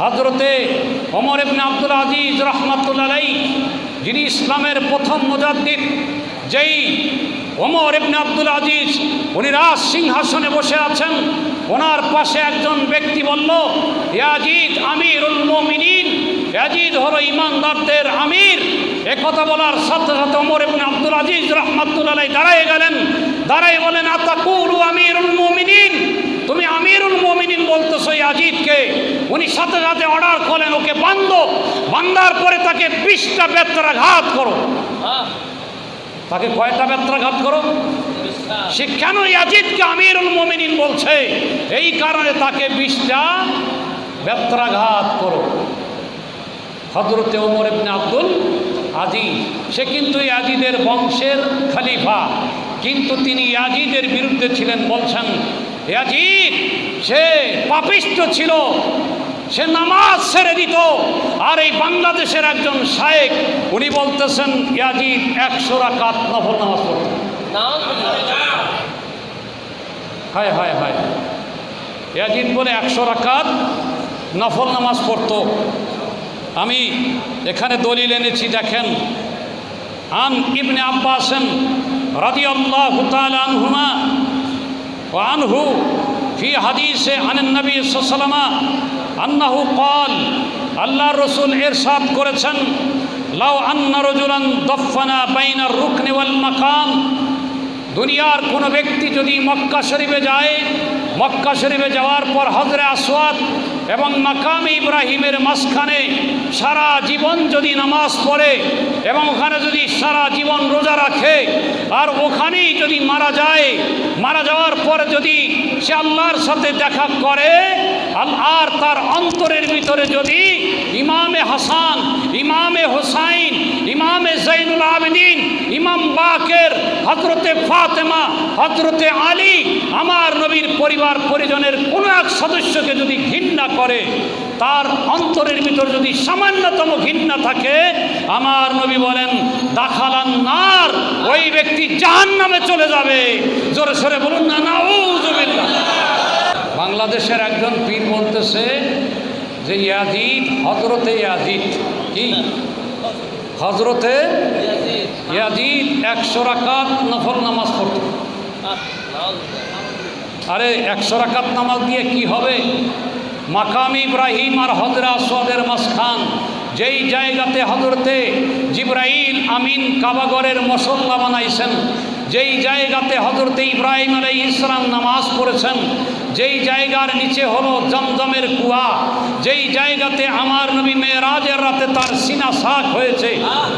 হযরতে ওমর ইবনে আব্দুল আজিজ রাহমাতুল্লাহ আলাইহি, যিনি ইসলামের প্রথম মুজাদ্দিদ, যেই ওমর ইবনে আব্দুল আজিজ উনি রাজ সিংহাসনে বসে আছেন, ওনার পাশে একজন ব্যক্তি বলল, ইয়াজিদ আমিরুল মুমিনিন, ইয়াজিদ হলো ইমানদারদের আমির। একথা বলার সাথে সাথে ওমর ইবনে আব্দুল আজিজ রাহমাতুল্লাহ আলাইহি দাঁড়ায় গেলেন, দাঁড়ায় বলেন, আতাকুলু আমিরুল মুমিনিন, তুমি আমিরুল মুমিনিন বলতেছো ইয়াজিদকে? উনি সাথে সাথে অর্ডার করলেন, ওকে বান্ধো, বান্ধার পরে তাকে 20টা বেত্রাঘাত করো। তাকে কয়টা বেত্রাঘাত করো? সে কেন ইয়াজিদকে আমিরুল মুমিনিন বলছে? এই কারণে তাকে 20টা বেত্রাঘাত করো। হযরতে ওমর ইবনে আব্দুল আজিজ, সে কিন্তু ইয়াজিদের বংশের খলিফা, কিন্তু তিনি ইয়াজিদের বিরুদ্ধে ছিলেন। বলছেন ইয়াজিদ সে পাপিষ্ঠ ছিল, সে নামাজ ছেড়ে দিত। আর এই বাংলাদেশের একজন শায়েখ উনি বলতেছেন ইয়াজিদ 100 রাকাত নফল নামাজ পড়ত। হায় হায় হায়, ইয়াজিদ বলে 100 রাকাত নফল নামাজ পড়ত। আমি এখানে দলিল এনেছি, দেখেন। আন ইবনে আব্বাস রাদিয়াল্লাহু তাআলা আনহুমা ওয়া আনহু ফি হাদিসে আনিন নবী সাল্লাল্লাহু আলাইহি ওয়াসাল্লাম আন্নাহু ক্বাল, আল্লাহর রাসূল ইরশাদ করেছেন, লাউ আন্না রাজুলান দাফানা বাইনার রুকনি ওয়াল মাকাম, দুনিয়ার কোনো ব্যক্তি যদি মক্কা শরীফে যায়, মক্কা শরীফে যাওয়ার পর হজরে আসওয়াদ এবং মাকামে ইব্রাহিমের মাঝখানে সারা জীবন যদি নামাজ পড়ে এবং ওখানে যদি সারা জীবন রোজা রাখে, আর ওখানেই যদি মারা যায়, মারা যাওয়ার পরে যদি সে আল্লাহর সাথে দেখা করে, আর তার অন্তরের ভিতরে যদি ইমামে হাসান, ইমামে হুসাইন, ইমামে জৈনুল আবেদিন, ইমাম বাকের, হযরতে ফাতেমা, হযরতে আলী, আমার নবীর পরিবার পরিজনের কোনো এক সদস্যকে যদি ঘৃণা করে, তার অন্তরের ভিতর যদি সামান্যতম ঘৃণা থাকে, আমার নবী বলেন দাখালান নার, ওই ব্যক্তি জাহান্নামে চলে যাবে। জোরে সরে বলুন না নাউযুবিল্লাহ। বাংলাদেশের একজন পীর বলতেছে যে ইয়াজিদ, হযরতে ইয়াজিদ, কি হযরতে ইয়াজিদ 100 রাকাত নফল নামাজ পড়ত। আরে 100 রাকাত নামাজ দিয়ে কি হবে? মাকাম ইব্রাহিম আর হজরে আসওয়াদের মাঝখান, যেই জায়গাতে হযরতে জিবরাইল আমিন কাবাগরের মুসল্লা বানাইছেন, যেই জায়গাতে হযরতে ইব্রাহিম আলাইহিস সালাম নামাজ পড়েছেন, যেই জায়গার নিচে হলো জমজমের কুয়া, যেই জায়গাতে আমার নবী মেরাজের রাতে তার সিনা সাক হয়েছে,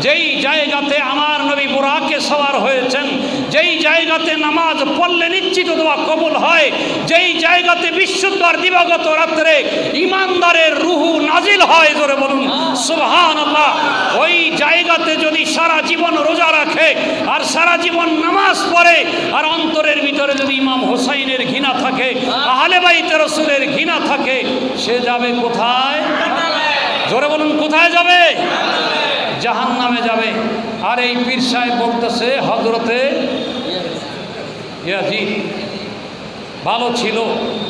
যেই জায়গাতে আমার নবী বুরাকে সওয়ার হয়েছেন, যেই জায়গাতে নামাজ পড়লে নিশ্চিত দোয়া কবুল হয়, যেই জায়গাতে বিশুদ্ধর দিবাগত রাত্রে ইমানদারের রুহু নাজিল হয়, জোরে বলুন সুবহানাল্লাহ। ওই জায়গাতে যদি সারা জীবন রোজা রাখে আর সারা জীবন নামাজ পড়ে, আর অন্তরের ভিতরে যদি ইমাম হোসাইনের ঘৃণা থাকে, আহলে বাইতে রাসূলের ঘৃণা থাকে, সে যাবে কোথায়? জোরে বলুন কোথায় যাবে? জাহান্নামে যাবে। আর এই পীর সাহেব বলতেছে হযরতে ইয়াজিদ ভালো ছিল,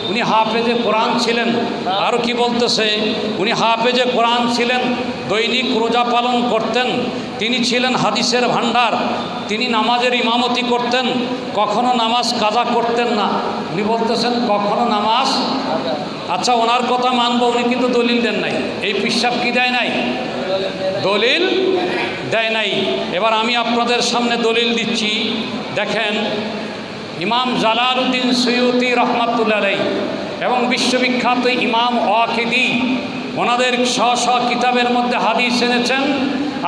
উনি হাফেজে কোরআন ছিলেন। আরও কি বলতেছে, উনি হাফেজে কোরআন ছিলেন, দৈনিক রোজা পালন করতেন, তিনি ছিলেন হাদিসের ভান্ডার, তিনি নামাজের ইমামতি করতেন, কখনো নামাজ কাজা করতেন না। উনি বলতেছেন কখনো নামাজ, আচ্ছা ওনার কথা মানবো, উনি কিন্তু দলিল দেন নাই। এই পিসাব কি দেয় নাই? দলিল দেয় নাই। এবার আমি আপনাদের সামনে দলিল দিচ্ছি, দেখেন। ইমাম জালালউদ্দিন সুয়ুতি রহমাতুল্লাহ আলাইহি এবং বিশ্ববিখ্যাত ইমাম ওয়াকিদি, ওনাদের স্ব কিতাবের মধ্যে হাদিস এনেছেন।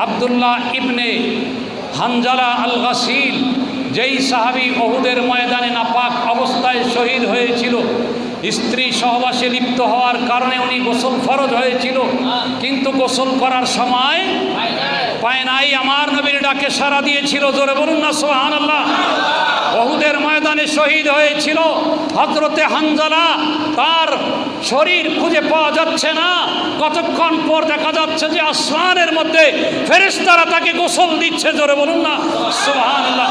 আব্দুল্লাহ ইবনে হানজালা আল গাসিল, যেই সাহাবী উহুদের ময়দানে নাপাক অবস্থায় শহীদ হয়েছিল, স্ত্রী সহবাসে লিপ্ত হওয়ার কারণে উনি গোসল ফরজ হয়েছিল, কিন্তু গোসল করার সময় পায় নাই, আমার নবীর ডাকে সাড়া দিয়েছিল। জোরে বলুন না সুবহানাল্লাহ। উহুদের ময়দানে শহীদ হয়েছিল হযরতে হানজালা, তার শরীর খুঁজে পাওয়া যাচ্ছে না। কতক্ষণ পর দেখা যাচ্ছে যে আসমানের মধ্যে ফেরেশতারা তাকে গোসল দিচ্ছে। জোরে বলুন না সুবহানাল্লাহ।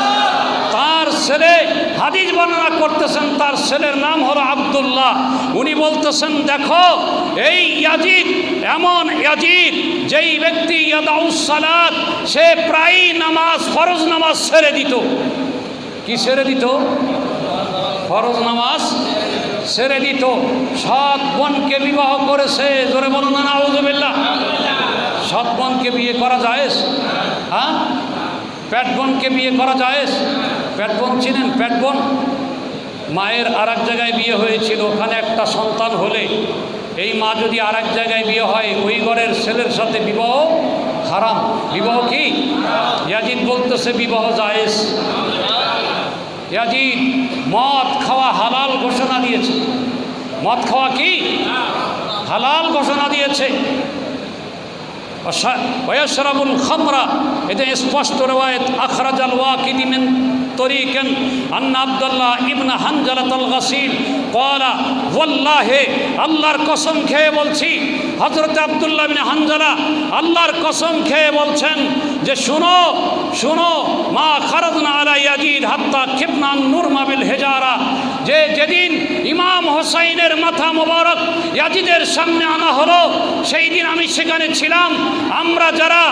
তার ছেলে হাদিস বর্ণনা করতেছেন, তার ছেলের নাম হলো আব্দুল্লাহ। উনি বলতেছেন, দেখো এই ইয়াজিদ এমন ইয়াজিদ, যেই ব্যক্তি ইয়াদাউস সালাত, সে প্রায়ই নামাজ, ফরজ নামাজ ছেড়ে দিত। কি ছেড়ে দিত? ফরজ নামাজ ছেড়ে দিত। সৎ বোনকে বিবাহ করেছে। জোরে বলুন না নাউযুবিল্লাহ। সৎ বোনকে বিয়ে করা জায়েজ? হ্যাঁ, পেট বোনকে বিয়ে করা জায়েজ? পেট বোন চিনেন? পেট বোন মায়ের আর এক জায়গায় বিয়ে হয়েছিল, ওখানে একটা সন্তান হলে এই মা যদি আর এক জায়গায় বিয়ে হয়, ওই ঘরের ছেলের সাথে বিবাহ হারাম। বিবাহ কি? ইয়াজিদ বলতেছে বিবাহ জায়েজ। ইয়াজিদ মদ খাওয়া হালাল ঘোষণা দিয়েছে। মদ খাওয়া কি হালাল ঘোষণা দিয়েছে। ওয়াশরাবুল খামরা, এতে স্পষ্ট রিওয়ায়াত আখরাজাল ওয়াকিদি মিন তরিকান আন্না আব্দুল্লাহ ইবনে হানজালাতুল গাসিল ক্বালা ওয়াল্লাহি, আল্লাহর কসম খেয়ে বলছি, হযরত আব্দুল্লাহ ইবনে হানজালা আল্লাহর কসম খেয়ে বলছেন যে শুনো শুনো, মা খারাজনা আলা ইয়াজিদ হাত্তা খিবনা নুরমা বিল হিজারা, যে যেদিন ইমাম হোসাইনের মাথা মোবারক ইয়াজিদের সামনে আনা হলো, সেই দিন আমি সেখানে ছিলাম। আমরা যারা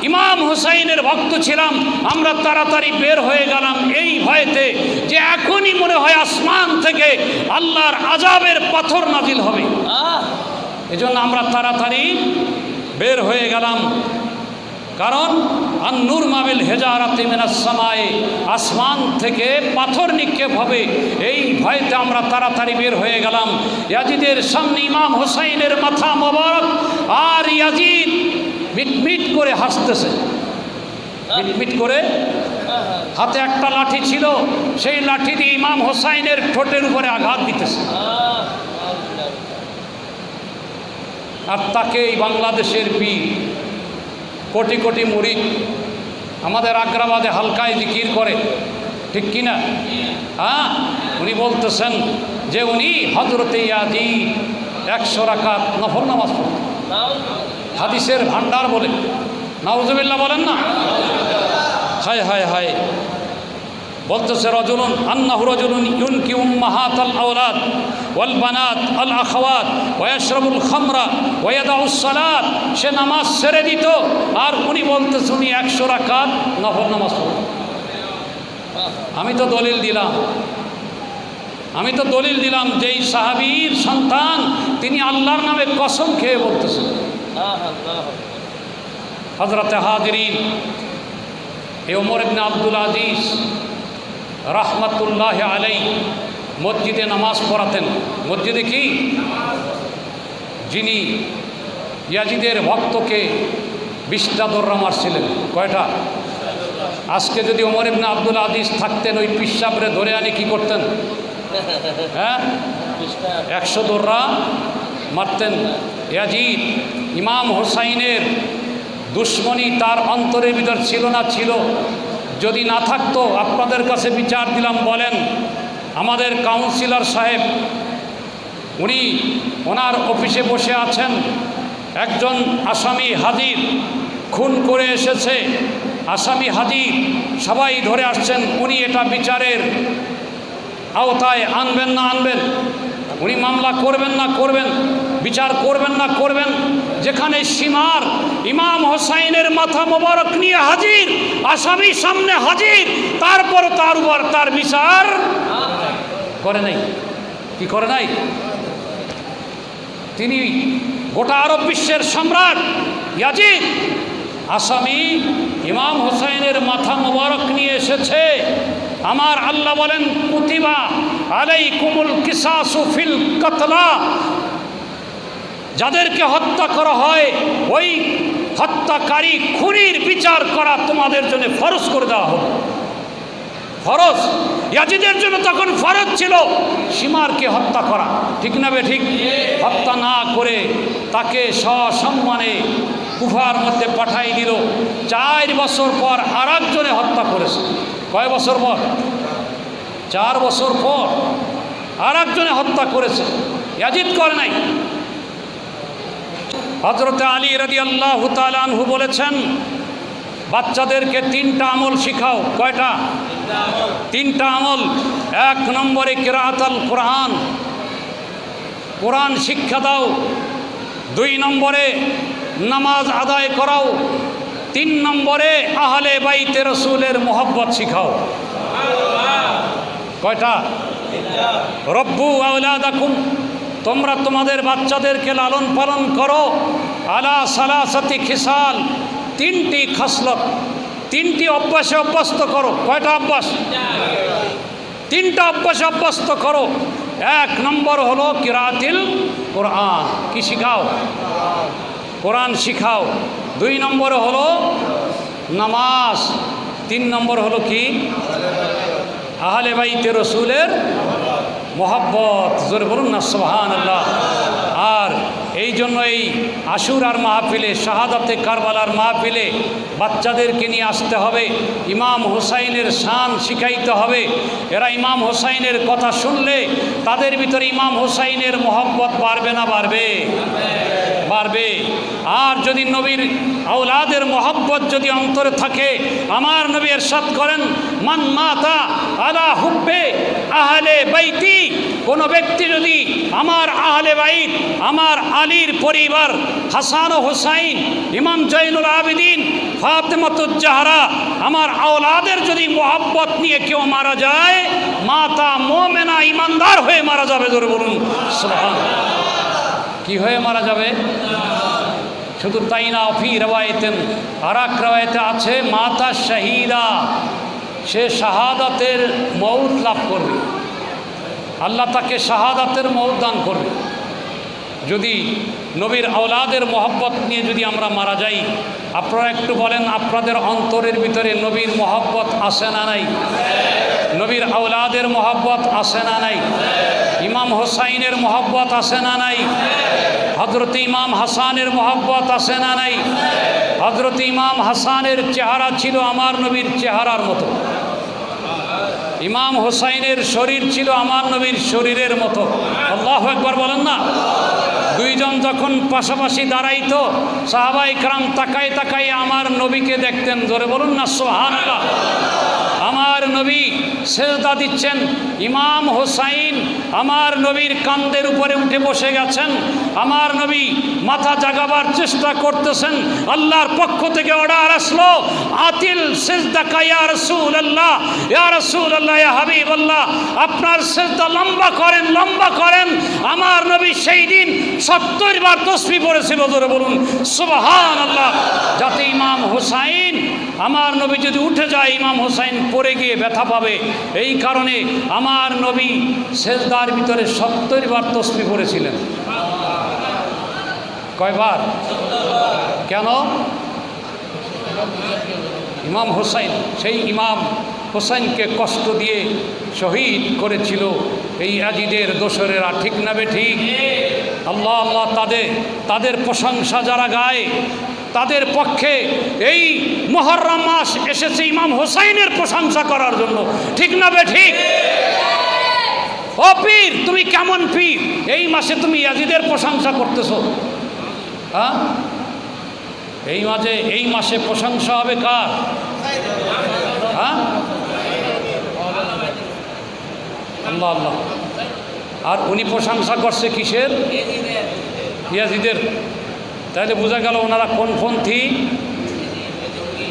ইমাম হুসাইনের ভক্ত ছিলাম, আমরা তাড়াতাড়ি বের হয়ে গেলাম এই ভয়েতে যে এখনই মনে হয় আসমান থেকে আল্লাহর আযাবের পাথর নাজিল হবে। এজন্য আমরা তাড়াতাড়ি বের হয়ে গেলাম। কারণ আন-নূর মাবিল হেজারাতি মিনাস সামায়ে, আসমান থেকে পাথর নিক্ষেপ হবে, এই ভয়তে আমরা তাড়াতাড়ি বের হয়ে গেলাম। ইয়াজিদের সামনে ইমাম হোসাইনের মাথা মোবারক, আর ইয়াজিদ মিটমিট করে হাসতেছে, মিটমিট করে। হাতে একটা লাঠি ছিল, সেই লাঠি দিয়ে ইমাম হোসাইনের ঠোঁটের উপরে আঘাত দিতেছে। আর তাকে এই বাংলাদেশের পীর, কোটি কোটি মুরিদ আমাদের আগ্রাবাদে হালকায় জিকির করে, ঠিক কিনা? হ্যাঁ, উনি বলতেছেন যে উনি হযরতে ইয়াজিদ 100 রাকাত নফল নামাজ পড়তেন। হাদিসের ভান্ডার বলে, নাউযুবিল্লাহ বলেন না? হায় হায় হায়। বলতেছে রজুলুন আন্নাহু রজুলুন ইউনকি উম্মাহাতাল আওলাদ ওয়াল বানাত আল আখাওয়াত ওয়া ইয়াশরাবুল খামরা ওয়া ইয়াদাউস সালাত, সে নামাজ ছেড়ে দিত। আর উনি বলতেছে উনি 100 রাকাত নফল নামাজ পড়তেন। আমি তো দলিল দিলাম যেই সাহাবীর সন্তান, তিনি আল্লাহর নামে কসম খেয়ে বলতেছেন। হযরতে হাজিরিন, এই ওমর ইবনে আব্দুল আজিজ রাহমাতুল্লাহি আলাইহি মসজিদে নামাজ পড়াতেন। মসজিদে কি? যিনি ইয়াজিদের ভক্তকে 20টা দৌড়া মারছিলেন। কয়টা? আজকে যদি ওমর ইবনে আব্দুল আজিজ থাকতেন, ওই পিসাবরে ধরে আনি কি করতেন? হ্যাঁ, 100 দৌড়া মারতেন। ইয়াজিদ ইমাম হোসাইনের দুশ্মনী তার অন্তরের ভিতর ছিল না? ছিল। যদি না থাকতো, আপনাদের কাছে বিচার দিলাম, বলেন আমাদের কাউন্সিলর সাহেব, উনি ওনার অফিসে বসে আছেন, একজন আসামি হাজির, খুন করে এসেছে, আসামি হাজির, সবাই ধরে আসছেন, উনি এটা বিচারের আওতায় আনবেন না আনবেন? উনি মামলা করবেন না করবেন? বিচার করবেন না করবেন? যেখানে সীমার ইমাম হোসাইনের মাথা মোবারক নিয়ে হাজির, আসামি সামনে হাজির, তারপর তার উপর তার বিচার করে নাই। কি করে নাই? তিনি গোটা আরব বিশ্বের সম্রাট ইয়াজিদ, আসামি ইমাম হোসাইনের মাথা মোবারক নিয়ে এসেছে। আমার আল্লাহ বলেন, কুতিবা আলাইকুমুল কিসাসু ফিল কাতলা, যাদেরকে হত্যা করা হয় ওই হত্যাকারী খুনির বিচার করা তোমাদের জন্য ফরজ করে দেওয়া হলো। ফরজ ইয়াজিদের জন্য তখন ফরজ ছিল সীমারকে হত্যা করা, ঠিক না বে ঠিক? হত্যা না করে তাকে সসম্মানে কুফার মধ্যে পাঠাই দিল। 4 বছর পর আর একজনে হত্যা করেছে। কয় বছর পর? 4 বছর পর আর একজনে হত্যা করেছে, ইয়াজিদ করে নাই। হযরত আলী রাদিয়াল্লাহু তাআলা আনহু বলেছেন, বাচ্চাদেরকে 3টা আমল শিখাও। কয়টা? 3টা আমল। 1 নম্বরে কিরাআতুল কোরআন, কোরআন শিক্ষা দাও। 2 নম্বরে নামাজ আদায় করাও। 3 নম্বরে আহলে বাইতে রাসূলের মোহব্বত শিখাও। কয়টা? রব্বু আওলাদাকুম, তোমরা তোমাদের বাচ্চাদেরকে লালন পালন করো আলা সালাসাতি খিসাল, 3টি খাসলত, 3টি অভ্যাসে অভ্যস্ত করো। কয়টা অভ্যাস? 3টা অভ্যাসে অভ্যস্ত করো। 1 নম্বর হলো কিরাআতুল কোরআন, কি শিখাও? কোরআন শিখাও। 2 নম্বরে হলো নামাজ। 3 নম্বর হলো কি? আহলে বাইতে রাসূলের মোহাব্বত। জোরে বলুন না সুবহানাল্লাহ। আর এই জন্য এই আশুরার মাহফিলে, শাহাদাতে কারবালার মাহফিলে বাচ্চাদেরকে নিয়ে আসতে হবে। ইমাম হুসাইনের শান শিখাইতে হবে। এরা ইমাম হুসাইনের কথা শুনলে তাদের ভিতরে ইমাম হুসাইনের মোহাব্বত বাড়বে না বাড়বে? বাড়বে। আর যদি নবীর আওলাদের মোহাব্বত যদি অন্তরে থাকে, আমার নবী ইরশাদ করেন, মান মাতা আলা হুব্বে আহলে বাইতি, কোনো ব্যক্তি যদি আমার আহলে বাইত, আমার আলীর পরিবার, হাসান ও হুসাইন, ইমাম জৈনুল আবেদিন, ফাতেমাতুজ জাহরা, আমার আওলাদের যদি মোহাব্বত নিয়ে কেউ মারা যায়, মাতা মুমিনা, ইমানদার হয়ে মারা যাবে। জোরে বলুন সুবহানাল্লাহ। কি হয়ে মারা যাবে? শুধু তাই না, ফি রওয়ায়াতেন, আর এক রওয়ায়াতে আছে মাতা শাহীদা, সে শাহাদাতের মৌত লাভ করবে। আল্লাহ তাকে শাহাদাতের মৌত দান করবে। যদি নবীর আওলাদের মোহব্বত নিয়ে যদি আমরা মারা যাই, আপনারা একটু বলেন, আপনাদের অন্তরের ভিতরে নবীর মোহব্বত আছে না নাই? নবীর আওলাদের মোহব্বত আছে না নাই? ইমাম হুসাইনের মোহব্বত আছে না নাই? হযরত ইমাম হাসানের মোহব্বত আছে না নাই? হযরত ইমাম হাসানের চেহারা ছিল আমার নবীর চেহারার মতো, ইমাম হুসাইনের শরীর ছিল আমার নবীর শরীরের মতো। আল্লাহু আকবার বলেন না। 2 জন যখন পাশাপাশি দাঁড়াইতো, সাহাবায়ে কেরাম তাকায় তাকায় আমার নবীকে দেখতেন। জোরে বলুন না সুবহানাল্লাহ। আমার নবী সেজদা দিচ্ছেন, ইমাম হুসাইন আমার নবীর কাঁধের উপরে উঠে বসে গেছেন। আমার নবী মাথা জাগাবার চেষ্টা করতেছেন। আল্লাহর পক্ষ থেকে অর্ডার আসলো, আতিল সিজদাকা ইয়া রাসূলুল্লাহ, ইয়া রাসূলুল্লাহ, ইয়া হাবিবাল্লাহ, আপনার সিজদা লম্বা করেন, লম্বা করেন। আমার নবী সেই দিন 70 বার তাসবিহ পড়েছিল। জোরে বলুন সুবহানাল্লাহ। যাতে ইমাম হুসাইন, আমার নবী যদি উঠে যায়, ইমাম হুসাইন পড়ে গিয়ে ব্যথা পাবে। এই কারণে আমার নবী সেজদার ভিতরে 70 বার তাসবিহ পড়েছিলেন। কয়বার? কেন? ইমাম হুসাইন, সেই ইমাম হুসাইনকে কষ্ট দিয়ে শহীদ করেছিল এই ইয়াজিদের দোসরেরা। ঠিক না বে ঠিক? আল্লাহ আল্লাহ, তাদের প্রশংসা যারা গায়, তাদের পক্ষে এই মুহররম মাস এসেছে ইমাম হুসাইনের প্রশংসা করার জন্য। ঠিক না বে ঠিক? ও পীর, তুমি কেমন পীর? এই মাসে তুমি ইয়াজিদের প্রশংসা করতেছো? হ্যাঁ, এই মাসে প্রশংসা হবে কার? হ্যাঁ, আল্লাহ আল্লাহ। আর উনি প্রশংসা করছে কিসের? ইয়াজিদের। তাহলে বোঝা গেল ওনারা কোন পন্থী?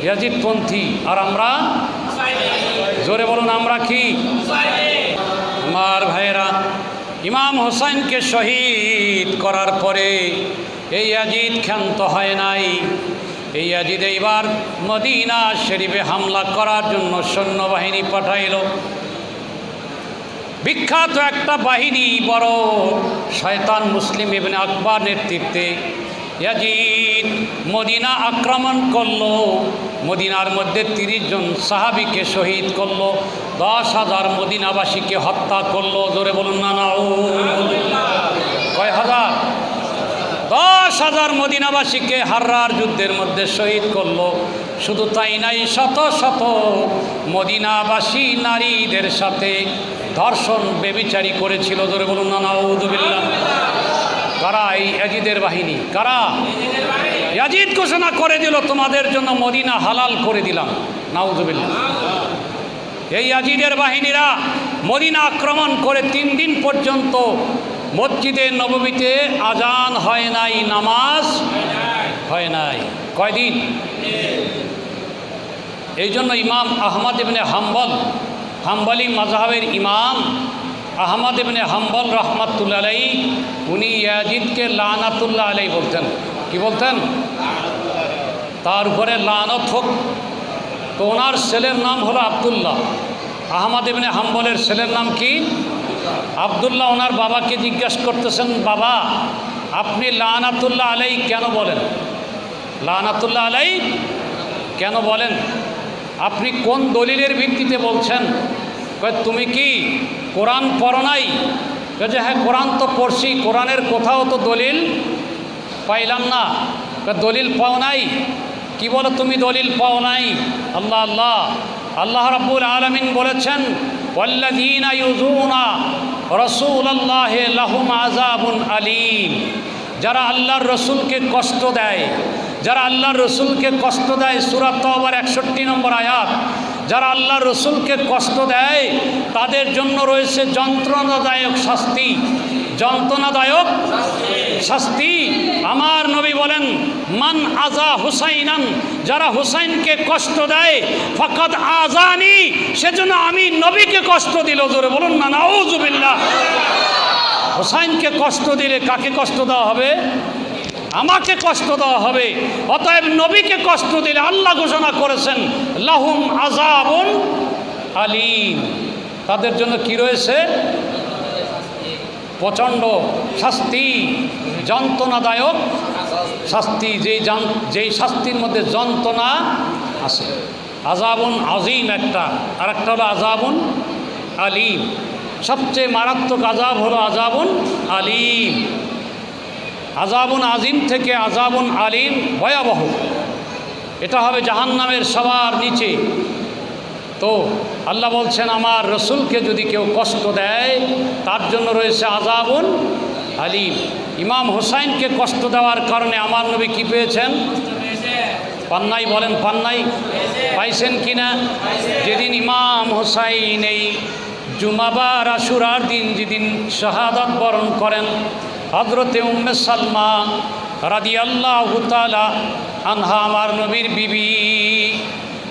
ইয়াজিদ পন্থী। আর আমরা? জোরে বলুন, আমরা কি? আমার ভাইয়েরা, ইমাম হুসাইনকে শহীদ করার পরে এই ইয়াজিদ ক্ষান্ত হয় নাই। এই ইয়াজিদ এইবার মদিনা শরীফে হামলা করার জন্য সৈন্যবাহিনী পাঠাইল। বিখ্যাত একটা বাহিনী, বড় শয়তান মুসলিম ইবনে আকবর নেতৃত্বে ইয়াজিদ মদিনা আক্রমণ করলো। মদিনার মধ্যে 30 জন সাহাবীকে শহীদ করলো, 10,000 মদিনাবাসীকে হত্যা করলো। জোরে বলুন না নাউযুবিল্লাহ। কয় হাজার? 10,000 মদিনাবাসীকে হাররার যুদ্ধের মধ্যে শহীদ করলো। শুধু তাই নাই, শত শত মদিনাবাসী নারীদের সাথে ধর্ষণ বেবিচারী করেছিল। জোরে বলুন না নাউযুবিল্লাহ। কারা? এই ইয়াজিদের বাহিনী। কারা? ইয়াজিদ ঘোষণা করে দিল তোমাদের জন্য মদিনা হালাল করে দিলাম। নাউযুবিল্লাহ। এই ইয়াজিদের বাহিনীরা মদিনা আক্রমণ করে 3 দিন পর্যন্ত মসজিদে নববীতে আজান হয় নাই, নামাজ হয় নাই। কয়দিন? এই জন্য ইমাম আহমদ ইবনে হাম্বল, হাম্বলি মাযহাবের ইমাম আহমদ ইবনে হাম্বল রহমাতুল্লাহ আলাইহি, উনি ইয়াজিদকে লানাতুল্লাহ আলাইহি বলতেন। কি বলতেন? তার উপরে লানত হোক। তো ওনার ছেলের নাম হলো আবদুল্লাহ। আহমদ ইবনে হাম্বলের ছেলের নাম কি? আবদুল্লাহ। ওনার বাবাকে জিজ্ঞাসা করতেছেন, বাবা আপনি লানাতুল্লাহ আলাইহি কেন বলেন? লানাতুল্লাহ আলাইহি কেন বলেন? আপনি কোন দলিলের ভিত্তিতে বলছেন? কয় তুমি কি কোরআন পড়ো নাই? যে হ্যাঁ কোরআন তো পড়ছি, কোরআনের কোথাও তো দলিল পাইলাম না। দলিল পাও নাই? কি বলো তুমি দলিল পাও নাই? আল্লাহ আল্লাহ আল্লাহ রাব্বুল আলামিন বলেছেন, ওয়াল্লাযীনা ইউযুনা রাসূলাল্লাহি লাহুম আযাবুন আলীম। যারা আল্লাহর রসুলকে কষ্ট দেয়, যারা আল্লাহর রসুলকে কষ্ট দেয়, সূরা তাওবার 61 নম্বর আয়াত। যারা আল্লাহর রসুলকে কষ্ট দেয় তাদের জন্য রয়েছে যন্ত্রণাদায়ক শাস্তি। যন্ত্রণাদায়ক শাস্তি। আমার নবী বলেন, মান আজা হুসাইনান, যারা হুসাইনকে কষ্ট দেয়, ফাকাদ আজানি, সেজন্য আমি নবীকে কষ্ট দিল। জোরে বলুন না নাউযুবিল্লাহ। হুসাইনকে কষ্ট দিলে কাকে কষ্ট দেওয়া হবে? আমাকে কষ্ট দেওয়া হবে। অতএব নবীকে কষ্ট দিলে আল্লাহ ঘোষণা করেছেন লাহুম আযাবুন আলীম, তাদের জন্য কি রয়েছে? প্রচণ্ড শাস্তি, যন্ত্রণাদায়ক শাস্তি। যেই শাস্তির মধ্যে যন্ত্রণা আছে। আযাবুন আযীম একটা, আর একটা হলো আযাবুন আলীম। সবচেয়ে মারাত্মক আযাব হলো আযাবুন আলীম। আযাবুন আযীম থেকে আযাবুন আলীম ভয়াবহ। এটা হবে জাহান্নামের সবার নিচে। তো আল্লাহ বলছেন, আমার রসুলকে যদি কেউ কষ্ট দেয় তার জন্য রয়েছে আযাবুন আলীম। ইমাম হুসাইনকে কষ্ট দেওয়ার কারণে আমার নবী কি পেয়েছেন? পান্নাই? বলেন পান্নাই? পাইছেন কিনা? যেদিন ইমাম হুসাইন এই জুমাবার আশুরার দিন যেদিন শাহাদাত বরণ করেন, হযরতে উম্মে সালমা রাদিয়াল্লাহু তাআলা আনহা, আমার নবীর বিবি,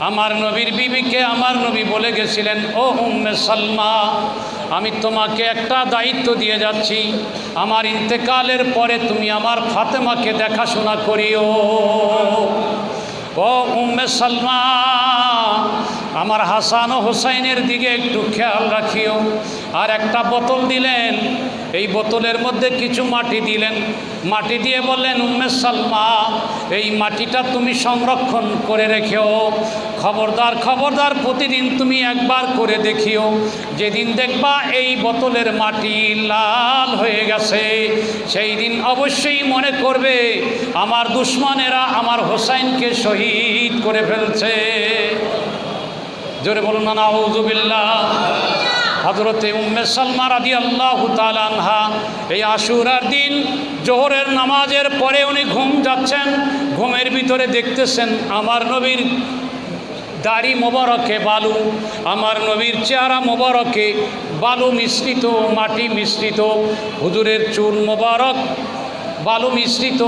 আমার নবীর বিবিকে আমার নবী বলে গেছিলেন, ও উম্মে সালমা, আমি তোমাকে একটা দায়িত্ব দিয়ে যাচ্ছি। আমার ইন্তেকালের পরে তুমি আমার ফাতেমাকে দেখাশোনা করিও। ও উম্মে সালমা, আমার হাসান ও হোসাইনের দিকে একটু খেয়াল রাখিও। আর একটা বোতল দিলেন, এই বোতলের মধ্যে কিছু মাটি দিলেন। মাটি দিয়ে বললেন, উম্মে সালমা, এই মাটিটা তুমি সংরক্ষণ করে রেখেও। খবরদার খবরদার, প্রতিদিন তুমি একবার করে দেখিও। যেদিন দেখবা এই বোতলের মাটি লাল হয়ে গেছে, সেই দিন অবশ্যই মনে করবে আমার দুশমনেরা আমার হোসাইনকে শহীদ করে ফেলছে। জোরে বলুন না নাউযুবিল্লাহ। হযরতে উম্মে সালমা রাদিয়াল্লাহু তাআলা আনহা এই আশুরার দিন জোহরের নামাজের পরে উনি ঘুম যাচ্ছেন। ঘুমের ভিতরে দেখতেছেন আমার নবীর দাড়ি মোবারকে বালু, আমার নবীর চেহারা মোবারকে বালু মিশ্রিত, মাটি মিশ্রিত, হুজুরের চুল মোবারক বালু মিশ্রিত।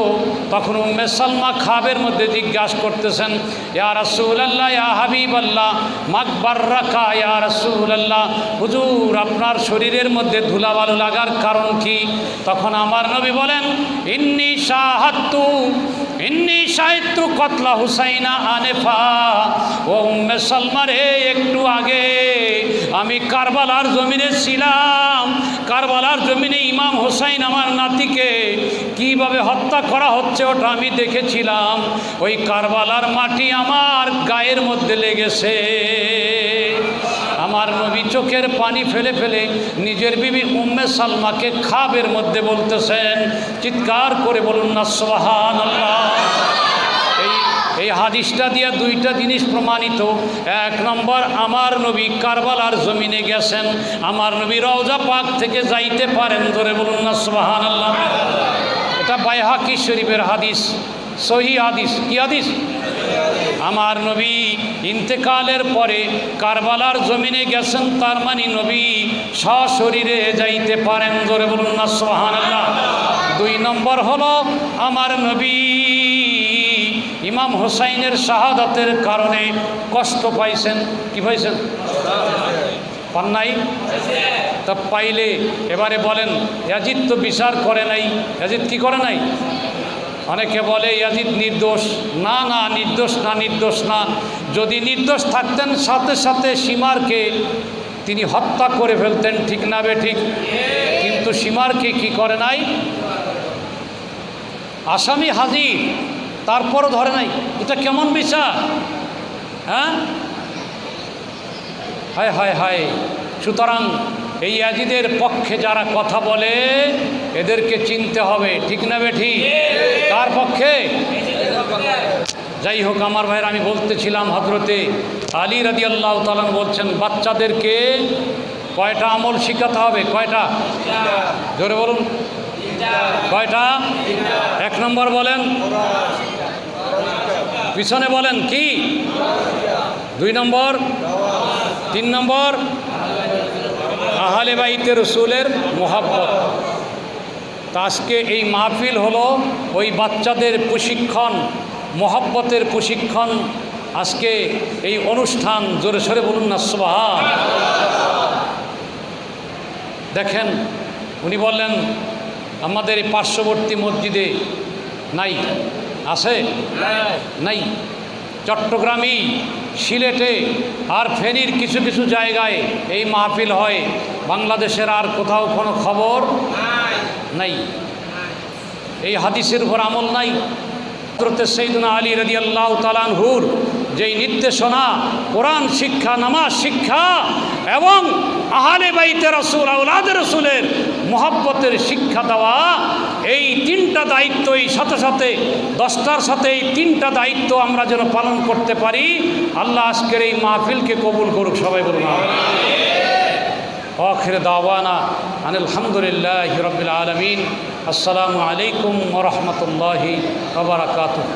তখন উম্মে সালমা খাবের মধ্যে জিজ্ঞাসা করতেছেন, ইয়া রাসূলুল্লাহ, ইয়া হাবিবাল্লাহ, মাগবাররাকা ইয়া রাসূলুল্লাহ, হুজুর আপনার শরীরের মধ্যে ধুলাবালু লাগার কারণ কি? তখন আমার নবী বলেন, ইন্নী শাহিদতু কতলা হুসাইনা আনেফা। ও উম্মে সালমা রে, একটু আগে আমি কারবালার জমিনে ছিলাম। কারবালার জমিনে ইমাম হোসাইন আমার নাতিকে কিভাবে হত্যা করা হচ্ছে ওটা আমি দেখেছিলাম। ওই কারবালার মাটি আমার গায়ের মধ্যে লেগেছে। আমার নবী চোখের পানি ফেলে ফেলে নিজের বিবি উম্মে সালমাকে খাবের মধ্যে বলতেছেন, চিৎকার করে বলুন না সুবহানাল্লাহ। এই হাদিসটা দিয়ে দুইটা জিনিস প্রমাণিত। এক নম্বর, আমার নবী কারবালার জমিনে গেছেন, আমার নবী রওজা পাক থেকে যাইতে পারেন, ধরে বলুন না সুবহানাল্লাহ। এটা বাইহাকি শরীফের হাদিস, সহিহ হাদিস। কি হাদিস? আমার নবী ইন্তেকালের পরে কারবালার জমিনে গেছেন, তার মানে নবী সশরীরে যাইতে পারেন, ধরে বলুন না সুবহানাল্লাহ। দুই নম্বর হলো, আমার নবী ইমাম হোসাইনের শাহাদাতের কারণে কষ্ট পাইছেন। কি পাইছেন? পান নাই? তা পাইলে এবারে বলেন, ইয়াজিদ তো বিচার করে নাই। ইয়াজিদ কি করে নাই? অনেকে বলে ইয়াজিদ নির্দোষ। না না, নির্দোষ না, নির্দোষ না। যদি নির্দোষ থাকতেন সাথে সাথে সীমারকে তিনি হত্যা করে ফেলতেন, ঠিক না বে ঠিক? কিন্তু সীমারকে কি করে নাই? আসামি হাজির, তারপরও ধরে নাই। এটা কেমন বিচার? হ্যাঁ, হায় হায় হায়। সুতরাং এই ইয়াজিদের পক্ষে যারা কথা বলে এদেরকে চিনতে হবে, ঠিক না বে ঠিক? কার পক্ষে? যাই হোক আমার ভাইয়ের, আমি বলতেছিলাম হযরতে আলী রাদিয়াল্লাহু তাআলা বলছেন বাচ্চাদেরকে কয়টা আমল শিখাতে হবে? কয়টা? জোরে বলুন। কয়টা? এক নম্বর বলেন, পিছনে বলেন কি? দুই নম্বর, তিন নম্বর আহলে বাইতে রসুলের মোহাব্বত। তা আজকে এই মাহফিল হলো ওই বাচ্চাদের প্রশিক্ষণ, মোহাব্বতের প্রশিক্ষণ। আজকে এই অনুষ্ঠান, জোরে সোরে বলুন না সুবহান। দেখেন, উনি বললেন আমাদের এই পার্শ্ববর্তী মসজিদে নাই, আছে নাই? চট্টগ্রামে, সিলেটে আর ফেনীর কিছু কিছু জায়গায় এই মাহফিল হয়। বাংলাদেশের আর কোথাও কোনো খবর নাই। এই হাদিসের উপর আমল নাই। হযরত সাইয়্যিদুনা আলী রাদিয়াল্লাহু তাআলা আনহুর যেই নির্দেশনা, কোরআন শিক্ষা, নামাজ শিক্ষা এবং আহলে বাইতে রাসূল, আওলাদে রাসূলের মোহাব্বতের শিক্ষা দেওয়া, এই তিনটা দায়িত্ব, এই সাথে সাথে 10টার সাথে এই তিনটা দায়িত্ব আমরা যেন পালন করতে পারি। আল্লাহ আজকের এই মাহফিলকে কবুল করুক, সবাই বলুন আমিন। আখির দাওয়ানা আনিল হামদুলিল্লাহি রাব্বিল আলামিন। আসসালামু আলাইকুম ওয়া রাহমাতুল্লাহি ওয়া বারাকাতুহু।